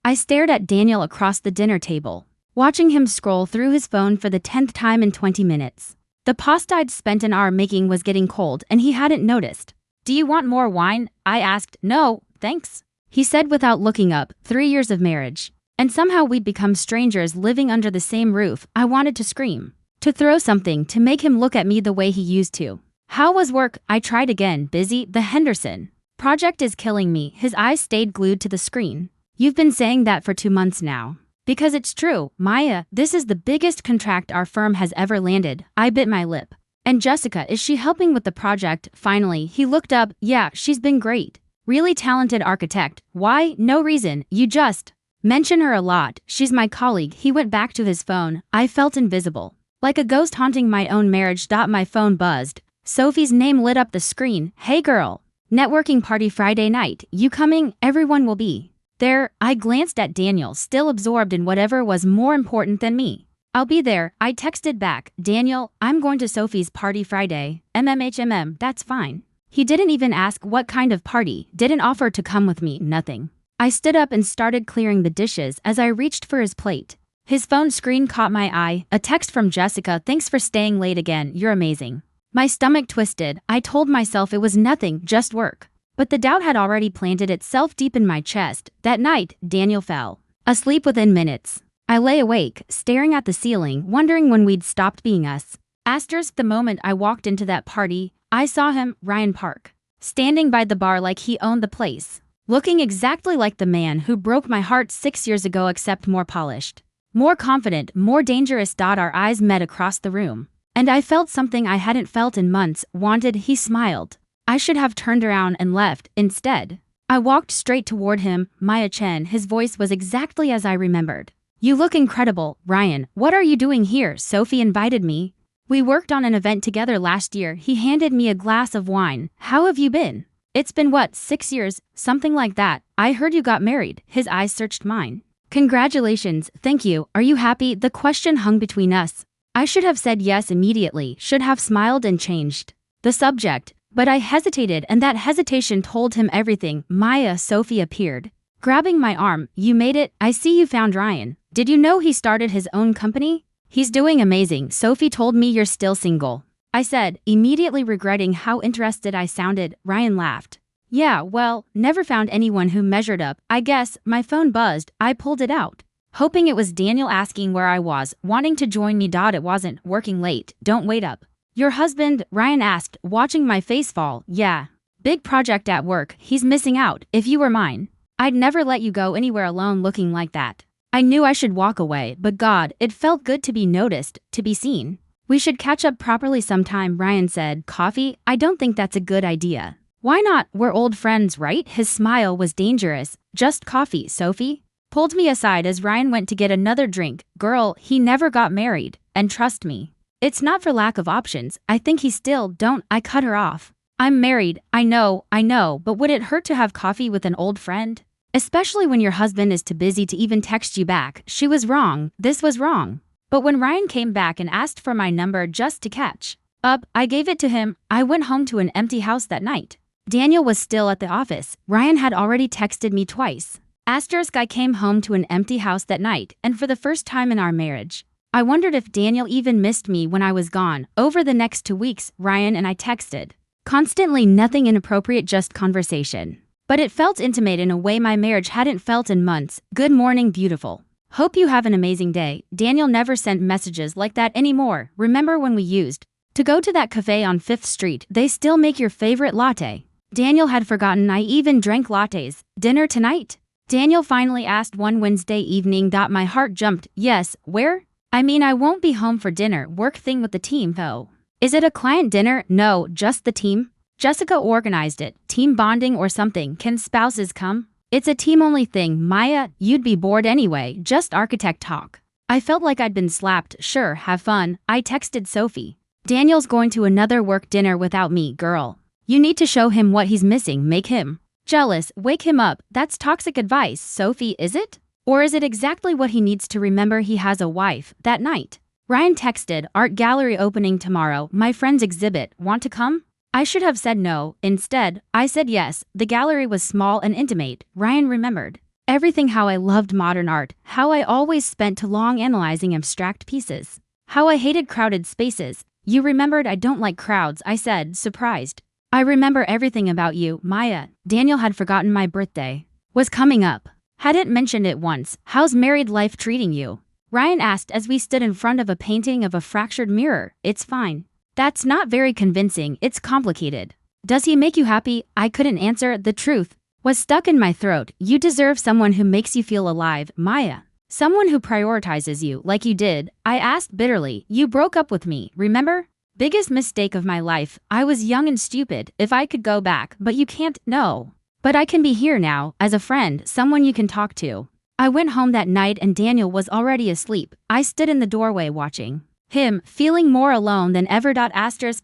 I stared at Daniel across the dinner table, watching him scroll through his phone for the 10th time in 20 minutes. The pasta I'd spent an hour making was getting cold and he hadn't noticed. "Do you want more wine?" I asked. "No, thanks," he said without looking up. 3 years of marriage. And somehow we'd become strangers living under the same roof. I wanted to scream, to throw something, to make him look at me the way he used to. "How was work?" I tried again. "Busy. The Henderson project is killing me." His eyes stayed glued to the screen. "You've been saying that for 2 months now." "Because it's true, Maya. This is the biggest contract our firm has ever landed." I bit my lip. "And Jessica, is she helping with the project?" Finally, he looked up. "Yeah, she's been great. Really talented architect." "Why?" "No reason. You just mention her a lot. She's my colleague." He went back to his phone. I felt invisible, like a ghost haunting my own marriage. My phone buzzed. Sophie's name lit up the screen. "Hey girl, networking party Friday night. You coming? Everyone will be there." I glanced at Daniel, still absorbed in whatever was more important than me. "I'll be there," I texted back. "Daniel, I'm going to Sophie's party Friday." That's fine." He didn't even ask what kind of party, didn't offer to come with me, nothing. I stood up and started clearing the dishes as I reached for his plate. His phone screen caught my eye. A text from Jessica. "Thanks for staying late again. You're amazing." My stomach twisted. I told myself it was nothing, just work. But the doubt had already planted itself deep in my chest. That night, Daniel fell asleep within minutes. I lay awake, staring at the ceiling, wondering when we'd stopped being us. The moment I walked into that party, I saw him, Ryan Park, standing by the bar like he owned the place, looking exactly like the man who broke my heart 6 years ago, except more polished, more confident, more dangerous. Our eyes met across the room, and I felt something I hadn't felt in months. Wanted. He smiled. I should have turned around and left. Instead, I walked straight toward him. "Maya Chen." His voice was exactly as I remembered. "You look incredible." "Ryan, what are you doing here?" "Sophie invited me. We worked on an event together last year." He handed me a glass of wine. "How have you been?" "It's been what, 6 years? Something like that." "I heard you got married." His eyes searched mine. "Congratulations." "Thank you. Are you happy?" The question hung between us. I should have said yes immediately, should have smiled and changed the subject. But I hesitated, and that hesitation told him everything. "Maya." Sophie appeared, grabbing my arm. "You made it. I see you found Ryan. Did you know he started his own company?" "He's doing amazing." "Sophie told me you're still single," I said, immediately regretting how interested I sounded. Ryan laughed. "Yeah, well, never found anyone who measured up, I guess." My phone buzzed. I pulled it out, hoping it was Daniel asking where I was, wanting to join me. It wasn't. "Working late. Don't wait up." "Your husband?" Ryan asked, watching my face fall. "Yeah. Big project at work. He's missing out. If you were mine, I'd never let you go anywhere alone looking like that." I knew I should walk away, but God, it felt good to be noticed, to be seen. "We should catch up properly sometime," Ryan said. "Coffee?" "I don't think that's a good idea." "Why not? We're old friends, right?" His smile was dangerous. "Just coffee." Sophie pulled me aside as Ryan went to get another drink. "Girl, he never got married. And trust me, it's not for lack of options. I think he still don't." I cut her off. "I'm married." I know, but would it hurt to have coffee with an old friend? Especially when your husband is too busy to even text you back." She was wrong. This was wrong. But when Ryan came back and asked for my number just to catch up, I gave it to him. I went home to an empty house that night. Daniel was still at the office. Ryan had already texted me twice. I came home to an empty house that night, and for the first time in our marriage, I wondered if Daniel even missed me when I was gone. Over the next 2 weeks, Ryan and I texted constantly. Nothing inappropriate, just conversation. But it felt intimate in a way my marriage hadn't felt in months. "Good morning, beautiful. Hope you have an amazing day." Daniel never sent messages like that anymore. "Remember when we used to go to that cafe on 5th Street? They still make your favorite latte." Daniel had forgotten I even drank lattes. "Dinner tonight?" Daniel finally asked one Wednesday evening. My heart jumped. "Yes, where?" "I mean, I won't be home for dinner. Work thing with the team, though." "Is it a client dinner?" "No, just the team. Jessica organized it. Team bonding or something." "Can spouses come?" "It's a team-only thing." "Maya, you'd be bored anyway. Just architect talk." I felt like I'd been slapped. "Sure, have fun." I texted Sophie. "Daniel's going to another work dinner without me." "Girl, you need to show him what he's missing. Make him jealous. Wake him up." "That's toxic advice." "Sophie, is it? Or is it exactly what he needs to remember he has a wife?" That night, Ryan texted, "Art gallery opening tomorrow. My friend's exhibit. Want to come?" I should have said no. Instead, I said yes. The gallery was small and intimate. Ryan remembered Everything: how I loved modern art, how I always spent too long analyzing abstract pieces, how I hated crowded spaces. You remembered? I don't like crowds, I said, surprised. I remember everything about you, Maya. Daniel had forgotten my birthday was coming up. Hadn't mentioned it once. How's married life treating you? Ryan asked as we stood in front of a painting of a fractured mirror. It's fine. That's not very convincing, it's complicated. Does he make you happy? I couldn't answer. The truth was stuck in my throat. You deserve someone who makes you feel alive, Maya. Someone who prioritizes you like you did. I asked bitterly. You broke up with me, remember? Biggest mistake of my life. I was young and stupid. If I could go back, but you can't. No. But I can be here now, as a friend, someone you can talk to. I went home that night and Daniel was already asleep. I stood in the doorway watching him, feeling more alone than ever.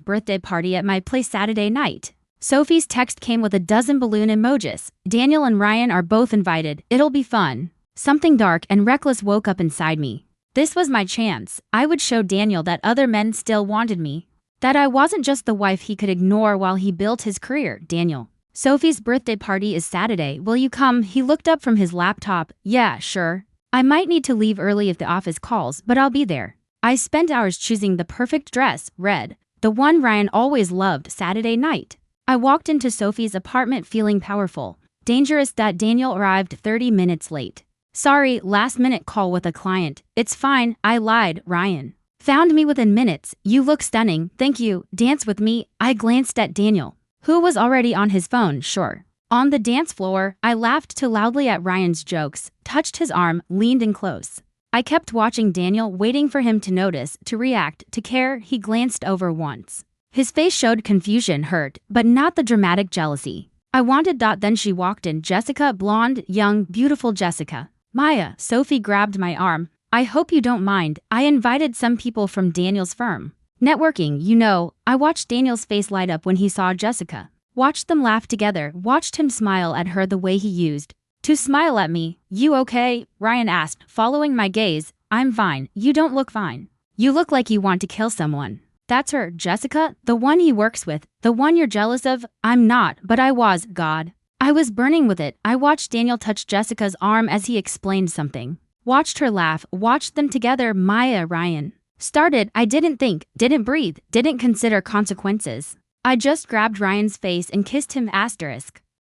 Birthday party at my place Saturday night. Sophie's text came with a dozen balloon emojis. Daniel and Ryan are both invited. It'll be fun. Something dark and reckless woke up inside me. This was my chance. I would show Daniel that other men still wanted me. That I wasn't just the wife he could ignore while he built his career. Daniel. Sophie's birthday party is Saturday. Will you come? He looked up from his laptop. Yeah, sure. I might need to leave early if the office calls, but I'll be there. I spent hours choosing the perfect dress, red, the one Ryan always loved. Saturday night. I walked into Sophie's apartment feeling powerful. Dangerous. That Daniel arrived 30 minutes late. Sorry, last-minute call with a client. It's fine, I lied. Ryan found me within minutes. You look stunning, thank you. Dance with me. I glanced at Daniel, who was already on his phone. Sure. On the dance floor, I laughed too loudly at Ryan's jokes, touched his arm, leaned in close. I kept watching Daniel, waiting for him to notice, to react, to care. He glanced over once. His face showed confusion, hurt, but not the dramatic jealousy I wanted. Then she walked in. Jessica, blonde, young, beautiful Jessica. Maya. Sophie grabbed my arm. I hope you don't mind. I invited some people from Daniel's firm. Networking, you know. I watched Daniel's face light up when he saw Jessica. Watched them laugh together. Watched him smile at her the way he used to smile at me. You okay? Ryan asked, following my gaze. I'm fine. You don't look fine. You look like you want to kill someone. That's her, Jessica, the one he works with, the one you're jealous of. I'm not, but I was. God. I was burning with it. I watched Daniel touch Jessica's arm as he explained something. Watched her laugh, watched them together. Maya. Ryan started. I didn't think, didn't breathe, didn't consider consequences. I just grabbed Ryan's face and kissed him.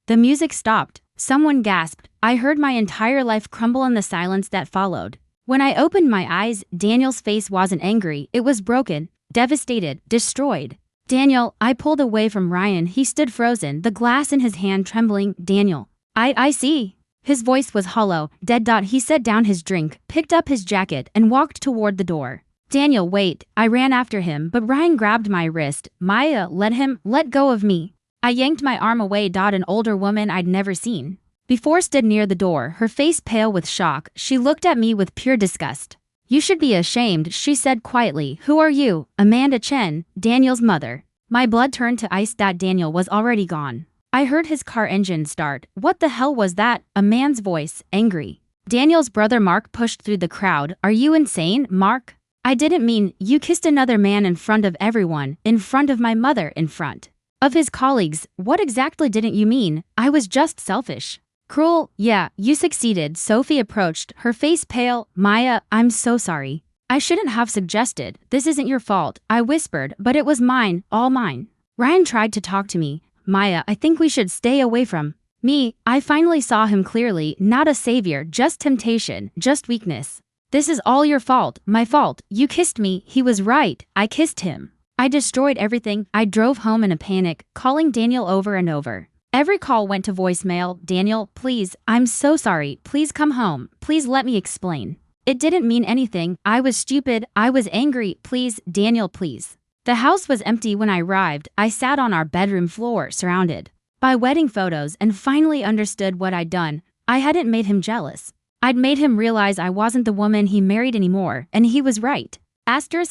The music stopped. Someone gasped. I heard my entire life crumble in the silence that followed. When I opened my eyes, Daniel's face wasn't angry. It was broken, devastated, destroyed. Daniel. I pulled away from Ryan. He stood frozen, the glass in his hand trembling. Daniel. I see. His voice was hollow, dead. He set down his drink, picked up his jacket, and walked toward the door. Daniel, wait. I ran after him, but Ryan grabbed my wrist. Maya, let go of me. I yanked my arm away. An older woman I'd never seen before stood near the door, her face pale with shock. She looked at me with pure disgust. You should be ashamed, she said quietly. Who are you? Amanda Chen, Daniel's mother. My blood turned to ice. Daniel was already gone. I heard his car engine start. What the hell was that? A man's voice, angry. Daniel's brother Mark pushed through the crowd. Are you insane, Mark? I didn't mean, you kissed another man in front of everyone, in front of my mother, in front of his colleagues. What exactly didn't you mean? I was just selfish. Cruel. Yeah, you succeeded. Sophie approached, her face pale. Maya, I'm so sorry. I shouldn't have suggested. This isn't your fault. I whispered, but it was mine, all mine. Ryan tried to talk to me. Maya, I think we should stay away from me. I finally saw him clearly, not a savior, just temptation, just weakness. This is all your fault, my fault. You kissed me. He was right. I kissed him. I destroyed everything. I drove home in a panic, calling Daniel over and over. Every call went to voicemail. Daniel, please, I'm so sorry. Please come home. Please let me explain. It didn't mean anything. I was stupid. I was angry. Please, Daniel, please. The house was empty when I arrived. I sat on our bedroom floor, surrounded by wedding photos, and finally understood what I'd done. I hadn't made him jealous. I'd made him realize I wasn't the woman he married anymore, and he was right.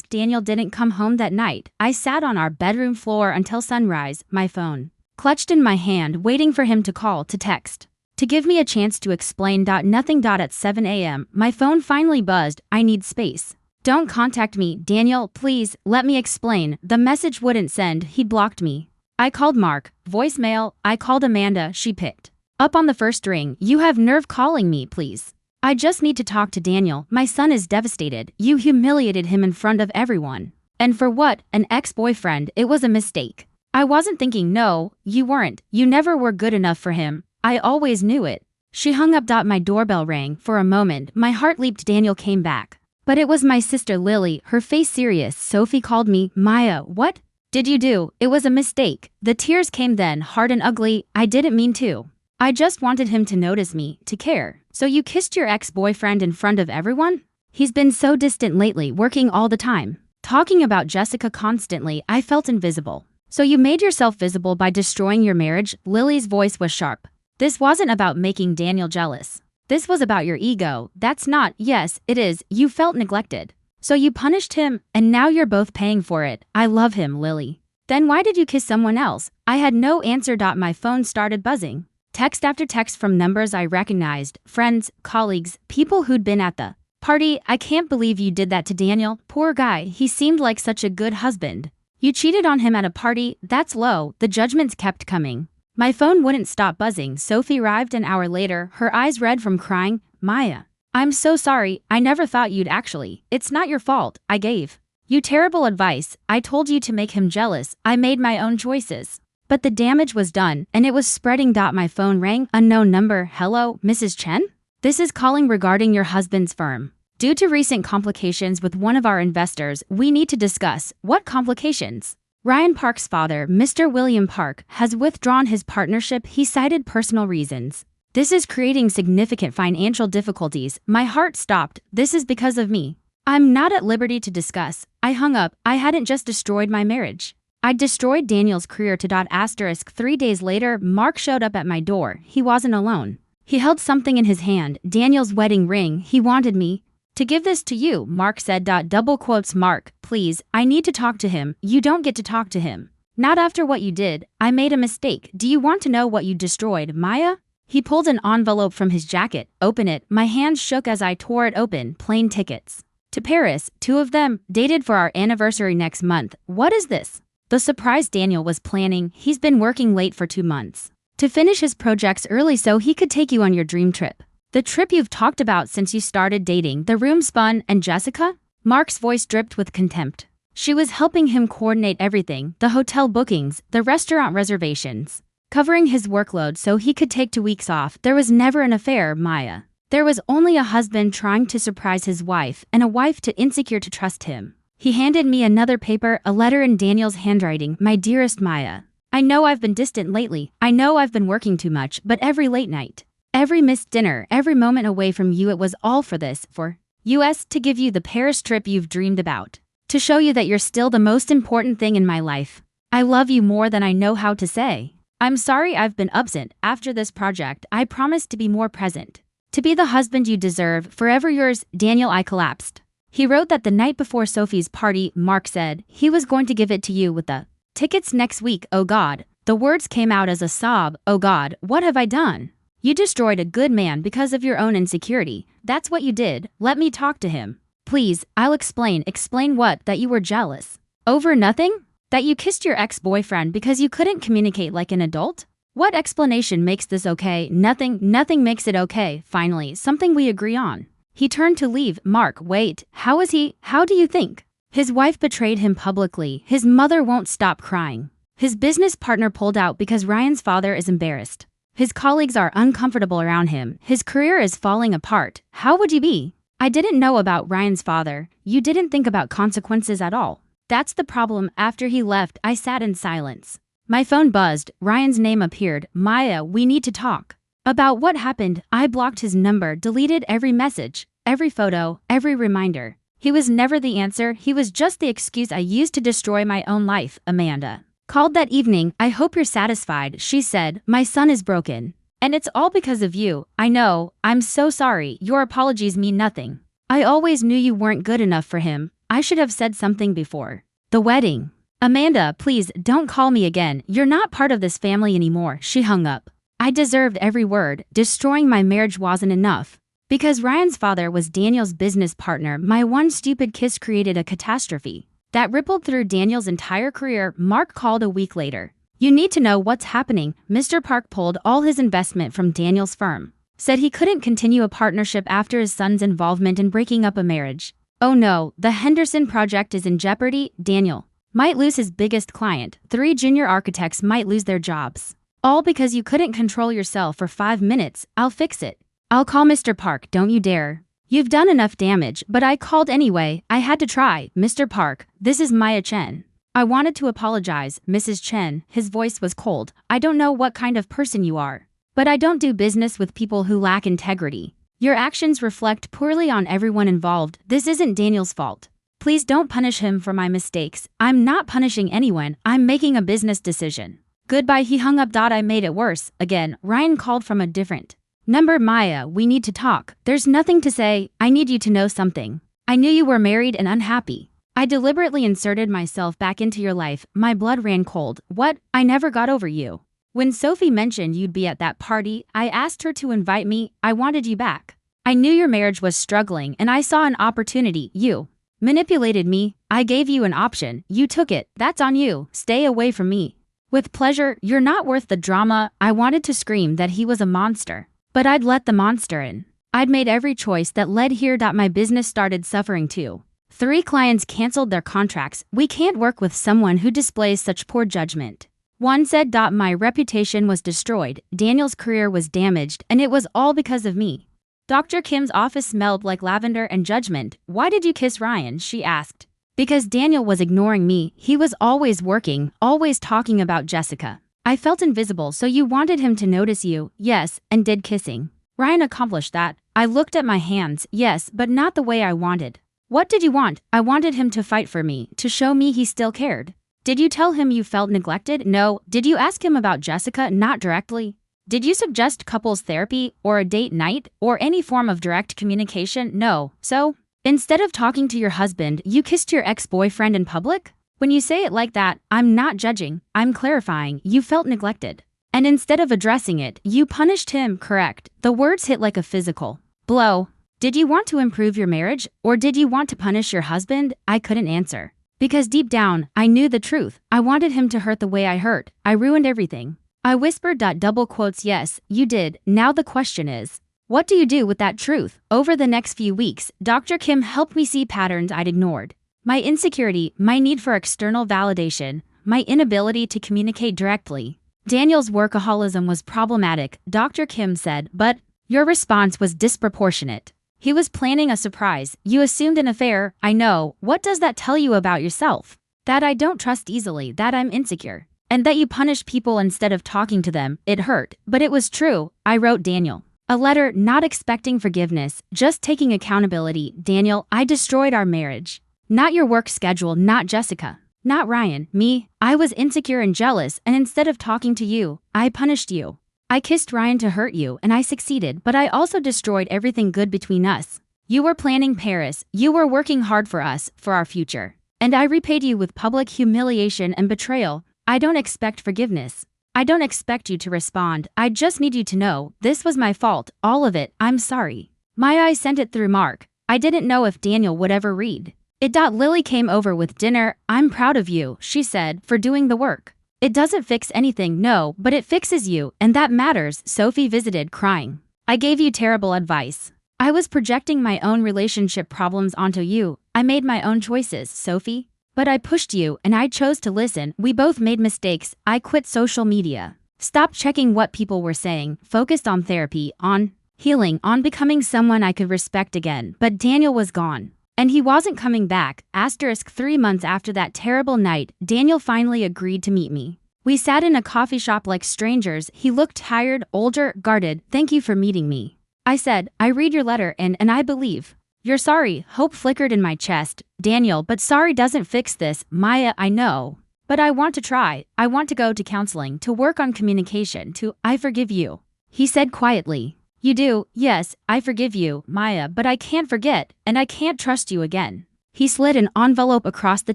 Daniel didn't come home that night. I sat on our bedroom floor until sunrise, my phone clutched in my hand, waiting for him to call, to text, to give me a chance to explain. Nothing. At 7 a.m., my phone finally buzzed. I need space. Don't contact me, Daniel, please, let me explain. The message wouldn't send. He'd blocked me. I called Mark. Voicemail. I called Amanda. She picked Up on the first ring, you have nerve calling me, please. I just need to talk to Daniel. My son is devastated. You humiliated him in front of everyone. And for what? An ex-boyfriend. It was a mistake. I wasn't thinking. No, you weren't. You never were good enough for him. I always knew it. She hung up. My doorbell rang. For a moment, my heart leaped. Daniel came back. But it was my sister Lily, her face serious. Sophie called me. Maya, what did you do? It was a mistake. The tears came then, hard and ugly. I didn't mean to. I just wanted him to notice me, to care. So you kissed your ex-boyfriend in front of everyone? He's been so distant lately, working all the time. Talking about Jessica constantly. I felt invisible. So you made yourself visible by destroying your marriage? Lily's voice was sharp. This wasn't about making Daniel jealous. This was about your ego. That's not. Yes, it is. You felt neglected. So you punished him, and now you're both paying for it. I love him, Lily. Then why did you kiss someone else? I had no answer. My phone started buzzing. Text after text from numbers I recognized, friends, colleagues, people who'd been at the party. I can't believe you did that to Daniel. Poor guy, he seemed like such a good husband. You cheated on him at a party. That's low. The judgments kept coming. My phone wouldn't stop buzzing. Sophie arrived an hour later, her eyes red from crying. Maya, I'm so sorry. I never thought you'd actually. It's not your fault. I gave you terrible advice. I told you to make him jealous. I made my own choices. But the damage was done, and it was spreading. My phone rang. Unknown number. Hello, Mrs. Chen? This is calling regarding your husband's firm. Due to recent complications with one of our investors, we need to discuss. What complications? Ryan Park's father, Mr. William Park, has withdrawn his partnership. He cited personal reasons. This is creating significant financial difficulties. My heart stopped. This is because of me. I'm not at liberty to discuss. I hung up. I hadn't just destroyed my marriage. I destroyed Daniel's career. 3 days later, Mark showed up at my door. He wasn't alone. He held something in his hand, Daniel's wedding ring. He wanted me to give this to you, Mark said. Double quotes. Mark, please, I need to talk to him. You don't get to talk to him. Not after what you did. I made a mistake. Do you want to know what you destroyed, Maya? He pulled an envelope from his jacket. Open it. My hands shook as I tore it open. Plane tickets to Paris, 2 of them, dated for our anniversary next month. What is this? The surprise Daniel was planning. He's been working late for 2 months to finish his projects early so he could take you on your dream trip. The trip you've talked about since you started dating. The room spun. And Jessica? Mark's voice dripped with contempt. She was helping him coordinate everything, the hotel bookings, the restaurant reservations, covering his workload so he could take 2 weeks off. There was never an affair, Maya. There was only a husband trying to surprise his wife and a wife too insecure to trust him. He handed me another paper, a letter in Daniel's handwriting. My dearest Maya, I know I've been distant lately. I know I've been working too much, but every late night, every missed dinner, every moment away from you, it was all for this, for us, to give you the Paris trip you've dreamed about, to show you that you're still the most important thing in my life. I love you more than I know how to say. I'm sorry I've been absent. After this project, I promise to be more present, to be the husband you deserve. Forever yours, Daniel. I collapsed. He wrote that the night before Sophie's party. Mark said he was going to give it to you with the tickets next week. Oh God. The words came out as a sob. Oh God, what have I done? You destroyed a good man because of your own insecurity. That's what you did. Let me talk to him. Please, I'll explain. Explain what? That you were jealous over nothing? That you kissed your ex-boyfriend because you couldn't communicate like an adult? What explanation makes this okay? Nothing makes it okay. Finally, something we agree on. He turned to leave. Mark, wait. How is he? How do you think? His wife betrayed him publicly. His mother won't stop crying. His business partner pulled out because Ryan's father is embarrassed. His colleagues are uncomfortable around him. His career is falling apart. How would you be? I didn't know about Ryan's father. You didn't think about consequences at all. That's the problem. After he left, I sat in silence. My phone buzzed. Ryan's name appeared. Maya, we need to talk. About what happened. I blocked his number, deleted every message, every photo, every reminder. He was never the answer. He was just the excuse I used to destroy my own life. Amanda called that evening. I hope you're satisfied, she said. My son is broken. And it's all because of you. I know. I'm so sorry. Your apologies mean nothing. I always knew you weren't good enough for him. I should have said something before the wedding. Amanda, please don't call me again. You're not part of this family anymore. She hung up. I deserved every word. Destroying my marriage wasn't enough. Because Ryan's father was Daniel's business partner, my one stupid kiss created a catastrophe that rippled through Daniel's entire career. Mark called a week later. You need to know what's happening. Mr. Park pulled all his investment from Daniel's firm. Said he couldn't continue a partnership after his son's involvement in breaking up a marriage. Oh no, the Henderson project is in jeopardy. Daniel might lose his biggest client. 3 junior architects might lose their jobs. All because you couldn't control yourself for 5 minutes. I'll fix it. I'll call Mr. Park, don't you dare. You've done enough damage, but I called anyway. I had to try. Mr. Park, this is Maya Chen. I wanted to apologize, Mrs. Chen. His voice was cold. I don't know what kind of person you are, but I don't do business with people who lack integrity. Your actions reflect poorly on everyone involved. This isn't Daniel's fault. Please don't punish him for my mistakes. I'm not punishing anyone. I'm making a business decision. Goodbye. He hung up. I made it worse. Again, Ryan called from a different number. Maya, we need to talk. There's nothing to say. I need you to know something. I knew you were married and unhappy. I deliberately inserted myself back into your life. My blood ran cold. What? I never got over you. When Sophie mentioned you'd be at that party, I asked her to invite me. I wanted you back. I knew your marriage was struggling and I saw an opportunity. You manipulated me. I gave you an option. You took it. That's on you. Stay away from me. With pleasure. You're not worth the drama. I wanted to scream that he was a monster, but I'd let the monster in. I'd made every choice that led here. My business started suffering too. 3 clients canceled their contracts. We can't work with someone who displays such poor judgment. One said, my reputation was destroyed. Daniel's career was damaged, and it was all because of me. Dr. Kim's office smelled like lavender and judgment. Why did you kiss Ryan? She asked. Because Daniel was ignoring me. He was always working, always talking about Jessica. I felt invisible, so you wanted him to notice you. Yes, and did kissing. Ryan accomplished that. I looked at my hands. Yes, but not the way I wanted. What did you want? I wanted him to fight for me, to show me he still cared. Did you tell him you felt neglected? No. Did you ask him about Jessica? Not directly. Did you suggest couples therapy, or a date night, or any form of direct communication? No. So, instead of talking to your husband, you kissed your ex-boyfriend in public? When you say it like that, I'm not judging, I'm clarifying. You felt neglected. And instead of addressing it, you punished him. Correct. The words hit like a physical blow. Did you want to improve your marriage, or did you want to punish your husband? I couldn't answer. Because deep down, I knew the truth. I wanted him to hurt the way I hurt. I ruined everything. I whispered. Double quotes. Yes, you did. Now the question is, what do you do with that truth? Over the next few weeks, Dr. Kim helped me see patterns I'd ignored. My insecurity, my need for external validation, my inability to communicate directly. Daniel's workaholism was problematic, Dr. Kim said, but your response was disproportionate. He was planning a surprise. You assumed an affair. I know. What does that tell you about yourself? That I don't trust easily, that I'm insecure, and that you punish people instead of talking to them. It hurt, but it was true. I wrote Daniel a letter, not expecting forgiveness, just taking accountability. Daniel, I destroyed our marriage. Not your work schedule, not Jessica, not Ryan, me. I was insecure and jealous, and instead of talking to you, I punished you. I kissed Ryan to hurt you, and I succeeded, but I also destroyed everything good between us. You were planning Paris. You were working hard for us, for our future. And I repaid you with public humiliation and betrayal. I don't expect forgiveness. I don't expect you to respond. I just need you to know, this was my fault, all of it. I'm sorry. I sent it through Mark. I didn't know if Daniel would ever read it. Lily came over with dinner. I'm proud of you, she said, for doing the work. It doesn't fix anything, no, but it fixes you, and that matters. Sophie visited, crying. I gave you terrible advice. I was projecting my own relationship problems onto you. I made my own choices, Sophie. But I pushed you, and I chose to listen. We both made mistakes. I quit social media. Stopped checking what people were saying. Focused on therapy, on healing, on becoming someone I could respect again. But Daniel was gone. And he wasn't coming back. 3 months after that terrible night, Daniel finally agreed to meet me. We sat in a coffee shop like strangers. He looked tired, older, guarded. Thank you for meeting me. I said, I read your letter and I believe. You're sorry. Hope flickered in my chest. Daniel, but sorry doesn't fix this. Maya, I know. But I want to try. I want to go to counseling, to work on communication, I forgive you. He said quietly. You do? Yes, I forgive you, Maya, but I can't forget, and I can't trust you again. He slid an envelope across the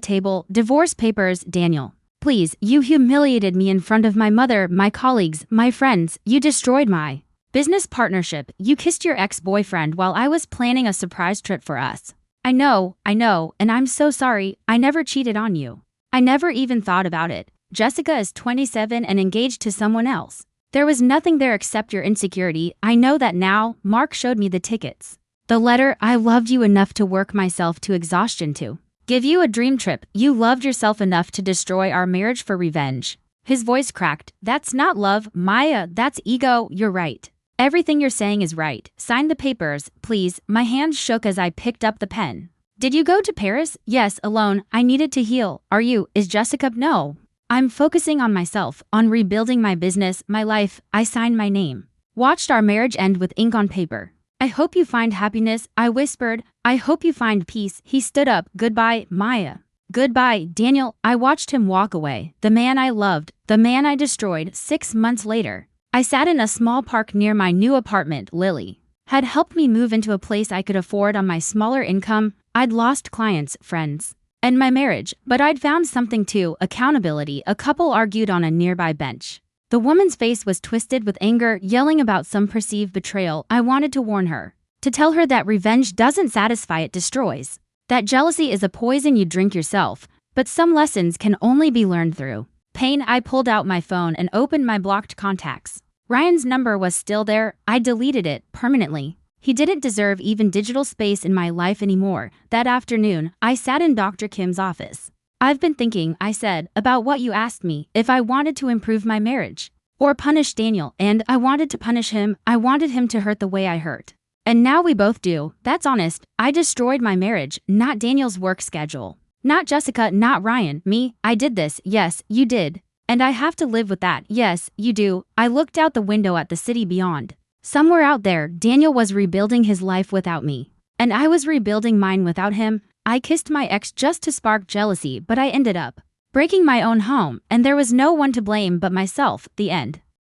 table. Divorce papers. Daniel, please, you humiliated me in front of my mother, my colleagues, my friends. You destroyed my business partnership. You kissed your ex-boyfriend while I was planning a surprise trip for us. I know, and I'm so sorry. I never cheated on you. I never even thought about it. Jessica is 27 and engaged to someone else. There was nothing there except your insecurity. I know that now. Mark showed me the tickets. The letter, I loved you enough to work myself to exhaustion to give you a dream trip. You loved yourself enough to destroy our marriage for revenge. His voice cracked. That's not love, Maya, that's ego. You're right. Everything you're saying is right. Sign the papers, please. My hands shook as I picked up the pen. Did you go to Paris? Yes, alone. I needed to heal. Are you? Is Jessica? No. I'm focusing on myself, on rebuilding my business, my life. I signed my name. Watched our marriage end with ink on paper. I hope you find happiness, I whispered. I hope you find peace. He stood up. Goodbye, Maya. Goodbye, Daniel. I watched him walk away. The man I loved, the man I destroyed. 6 months later, I sat in a small park near my new apartment. Lily had helped me move into a place I could afford on my smaller income. I'd lost clients, friends, and my marriage, but I'd found something too, accountability. A couple argued on a nearby bench. The woman's face was twisted with anger, yelling about some perceived betrayal. I wanted to warn her, to tell her that revenge doesn't satisfy, it destroys. That jealousy is a poison you drink yourself, but some lessons can only be learned through pain. I pulled out my phone and opened my blocked contacts. Ryan's number was still there. I deleted it permanently. He didn't deserve even digital space in my life anymore. That afternoon, I sat in Dr. Kim's office. I've been thinking, I said, about what you asked me, if I wanted to improve my marriage or punish Daniel, and I wanted to punish him. I wanted him to hurt the way I hurt. And now we both do. That's honest. I destroyed my marriage, not Daniel's work schedule. Not Jessica, not Ryan, me. I did this. Yes, you did. And I have to live with that. Yes, you do. I looked out the window at the city beyond. Somewhere out there, Daniel was rebuilding his life without me. And I was rebuilding mine without him. I kissed my ex just to spark jealousy, but I ended up breaking my own home, and there was no one to blame but myself. The end.